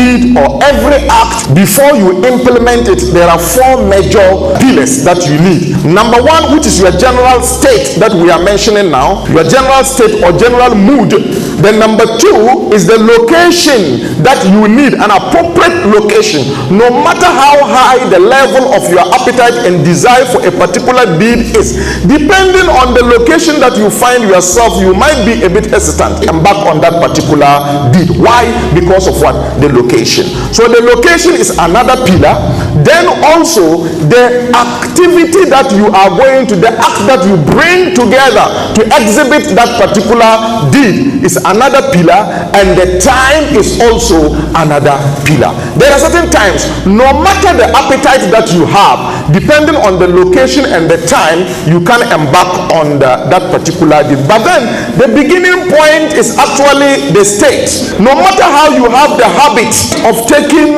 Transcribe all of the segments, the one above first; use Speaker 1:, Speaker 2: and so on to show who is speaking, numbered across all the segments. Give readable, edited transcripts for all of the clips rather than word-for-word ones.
Speaker 1: deed or every act, before you implement it, there are four major pillars that you need. Number one, which is your general state that we are mentioning now, your general state or general mood. Then number two is the location that you need, an appropriate location. No matter how high the level of your appetite and desire for a particular deed is, depending on the location that you find yourself, you might be a bit hesitant to embark on that particular deed. Why? Because of what? The location. So the location is another pillar. Then also the activity that you are going to, the act that you bring together to exhibit that particular deed is another pillar, and the time is also another pillar. There are certain times, no matter the appetite that you have, depending on the location and the time, you can embark on that particular deed. But then the beginning point is actually the state. No matter how you have the habit of taking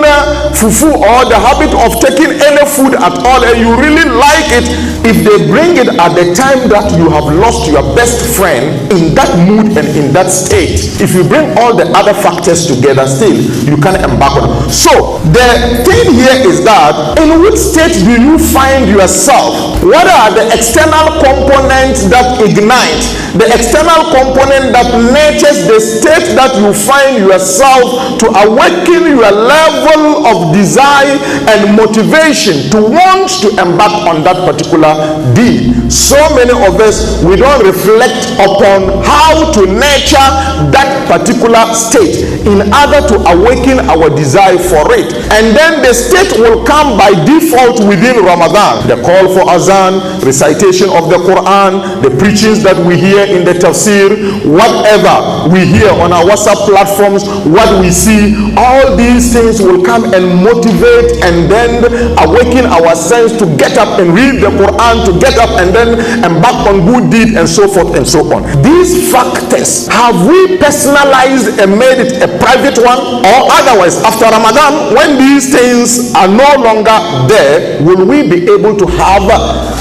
Speaker 1: fufu or the habit of taking any food at all, and you really like it, if they bring it at the time that you have lost your best friend, in that mood and in that state, if you bring all the other factors together, still you can embark on it. So the thing here is that, in which state do you find yourself? What are the external components that ignite, the external component that nurtures the state that you find yourself, to awaken your level of desire and motivation to want to embark on that particular deed? So many of us, we don't reflect upon how to nurture that particular state in order to awaken our desire for it. And then the state will come by default within Ramadan. The call for azan, recitation of the Quran, the preachings that we hear in the tafsir, whatever we hear on our WhatsApp platforms, what we see, all these things will come and motivate and then awaken our sense to get up and read the Quran, to get up and then embark on good deed, and so forth and so on. These factors, have we personalized and made it a private one? Or otherwise, after Ramadan, when these things are no longer there, will we be able to have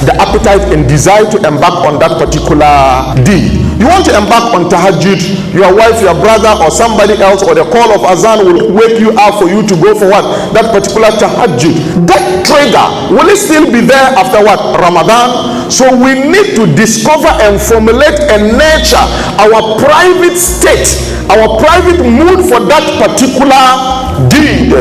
Speaker 1: the appetite and desire to embark on that particular deed? You want to embark on tahajjud, your wife, your brother, or somebody else, or the call of azan will wake you up for you to go for what? That particular tahajjud. That trigger, will it still be there after what? Ramadan? So we need to discover and formulate and nurture our private state, our private mood for that particular deed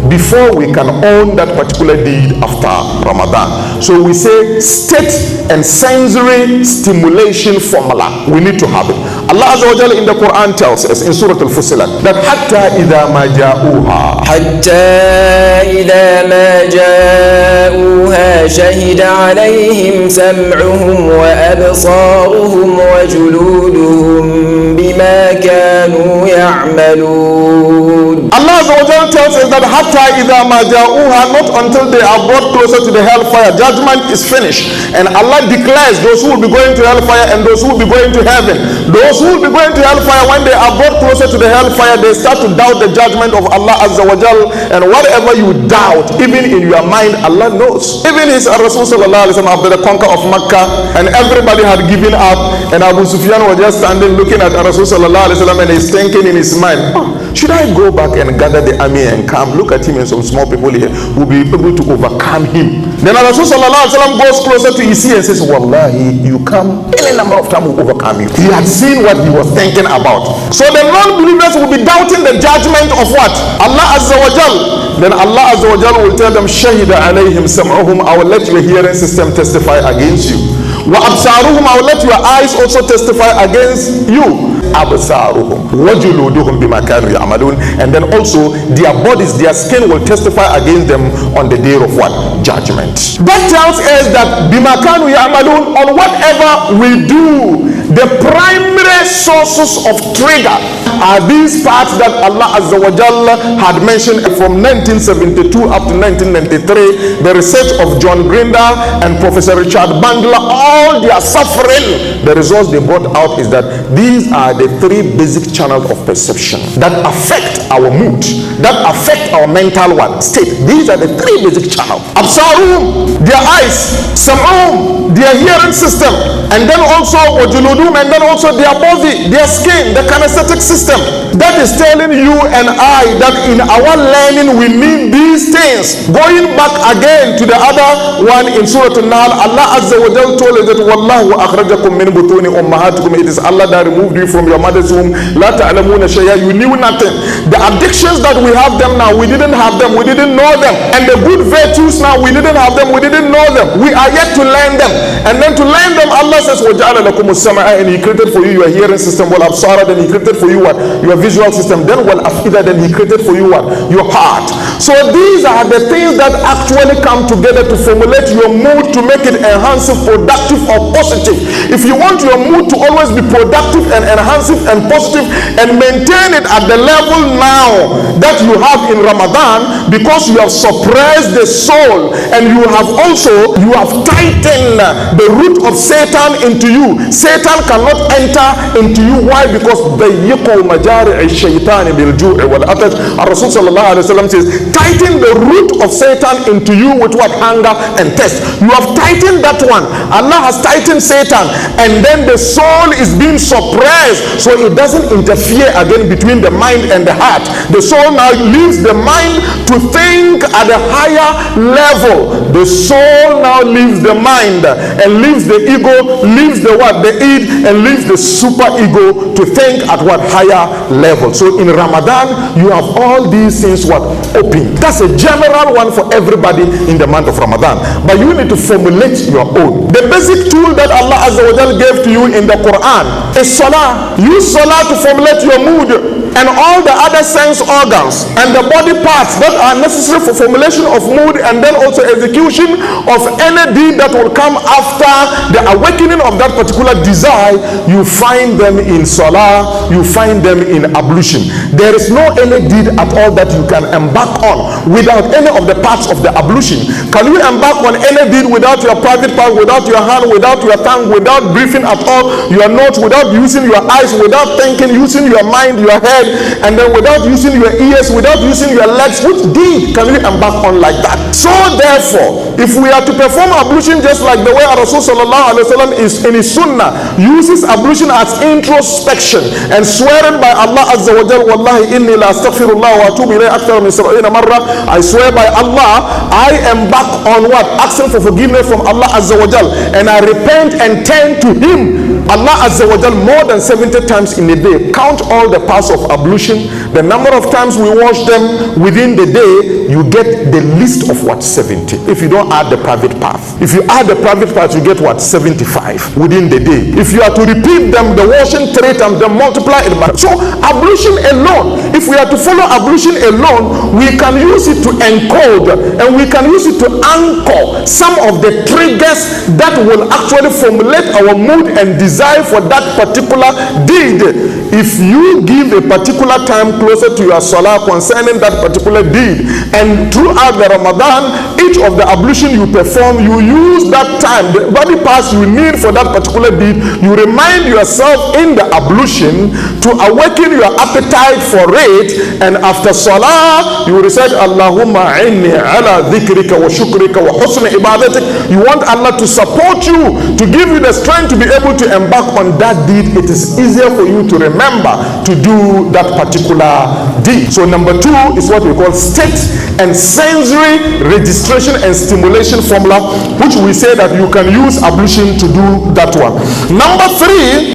Speaker 1: before we can own that particular deed after Ramadan. So we say state and sensory stimulation formula. We need to have it. Allah Azza wa Jalla in the Quran tells us in Surah Al-Fussilat that hatta idha ma ja'uha,
Speaker 2: hatta idha ma ja'uha shahida alayhim sam'uhum wa absaruhum wa juluduhum bima kanu ya'malun. Allah
Speaker 1: Azza wa Jalla tells us that hatta idha ma ja'uha, not until they are brought closer to the hellfire, judgment is finished, and Allah declares those who will be going to hellfire and those who will be going to heaven. Those who will be going to hellfire, when they are brought closer to the hellfire, they start to doubt the judgment of Allah Azza wa Jal, and whatever you doubt, even in your mind, Allah knows. Even his Rasul sallallahu alaihi wasallam, after the conquer of Makkah, and everybody had given up, and Abu Sufyan was just standing looking at Rasul sallallahu alaihi wasallam, and he's thinking in his mind, should I go back and gather the army and come? Look at him and some small people here will be able to overcome him. Then Rasul sallallahu alaihi wasallam goes closer to his ear and says, Wallahi, you come any number of times will overcome you. He had seen what he was thinking about. So the non-believers will be doubting the judgment of what? Allah Azza wa Jal. Then Allah Azza wa Jal will tell them, Shahida alayhim sam'uhum, I will let your hearing system testify against you. Wa absaruhum, I will let your eyes also testify against you. Absaruhum wa juluduhum bima kanu ya'malun, and then also their bodies, their skin will testify against them on the day of what? Judgment. That tells us that bima kanu ya'malun, on whatever we do, the primary sources of trigger are these parts that Allah Azza wa Jalla had mentioned from 1972 up to 1993. The research of John Grinder and Professor Richard Bandler, all their suffering, the results they brought out is that these are the three basic channels of perception that affect our mood, that affect our mental state. These are the three basic channels. Absarum, their eyes; Sam'um, their hearing system; and then also wajulud, wujudum, and then also their body, their skin, the kinesthetic system. That is telling you and I that in our learning we need these things. Going back again to the other one in Surah An-Nahl, Allah Azza wa Jal told us that Wallahu akhrajakum min butuni ummahatikum. It is Allah that removed you from your mother's womb. La ta'lamuna shay'a. You knew nothing. The addictions that we have them now, we didn't have them, we didn't know them. And the good virtues now, we didn't have them, we didn't know them. We are yet to learn them. And then to learn them, Allah says, وَجَعَلَ لَكُمُ السَّمْعَ, and He created for you your hearing system. وَالْأَبْصَارَ, then He created for you what? Your visual system. Then وَالْأَفْئِدَةَ, then He created for you what? Your heart. So these are the things that actually come together to formulate your mood, to make it enhancing, productive, or positive. If you want your mood to always be productive and enhancing and positive, and maintain it at the level now that you have in Ramadan, because you have suppressed the soul and you have tightened the root of Satan into you. Satan cannot enter into you. Why? Because ضيقوا مجارع الشيطان بالجوع والعطش. Rasul sallallahu alaihi wasallam says, tighten the root of Satan into you with what? Hunger and thirst. You have tightened that one. Allah has tightened Satan, and then the soul is being suppressed, so it doesn't interfere again between the mind and the heart. The soul now leaves the mind to think at a higher level. The soul now leaves the mind and leaves the ego, leaves the what? The id, and leaves the super ego to think at what? Higher level. So in Ramadan, you have all these things what? Open. That's a general one for everybody in the month of Ramadan. But you need to formulate your own. The basic tool that Allah Azza wa Jal gave to you in the Quran is Salah. Use Salah to formulate your mood and all the other sense organs and the body parts that are necessary for formulation of mood, and then also execution of any deed that will come after the awakening of that particular desire. You find them in Salah, you find them in ablution. There is no any deed at all that you can embark on without any of the parts of the ablution. Can you embark on any deed without your private part, without your hand, without your tongue, without breathing at all, your nose, without using your eyes, without thinking, using your mind, your head, and then without using your ears, without using your legs? Which deed can you embark on like that? So therefore, if we are to perform ablution just like the way Rasul sallallahu alaihi wasallam is in his sunnah, uses ablution as introspection and swearing by Allah Azza wa Jal, wallahi inni la astaghfirullah wa atubu ilayhi akthar min 70 marra. I swear by Allah, I embark on what? Asking for forgiveness from Allah Azza wa Jal, and I repent and turn to Him, Allah Azza wa Jal, more than 70 times in a day. Count all the parts of ablution, the number of times we wash them within the day, you get the list of what? 70. If you don't add the private part. If you add the private part, you get what? 75 within the day. If you are to repeat them, the washing 3 times, then multiply it by. So ablution alone, if we are to follow ablution alone, we can use it to encode, and we can use it to anchor some of the triggers that will actually formulate our mood and desire for that particular deed. If you give a particular time closer to your salah concerning that particular deed, and throughout the Ramadan, each of the ablution you perform, you use that time, the body parts you need for that particular deed, you remind yourself in the ablution to awaken your appetite for it, and after salah you recite Allahumma inni ala dhikrika wa shukrika wa husni ibadatik. You want Allah to support you, to give you the strength to be able to embark on that deed. It is easier for you to remember to do that particular deed. So number 2 is what we call state and sensory registration and stimulation formula, which we say that you can use ablution to do that one. Number 3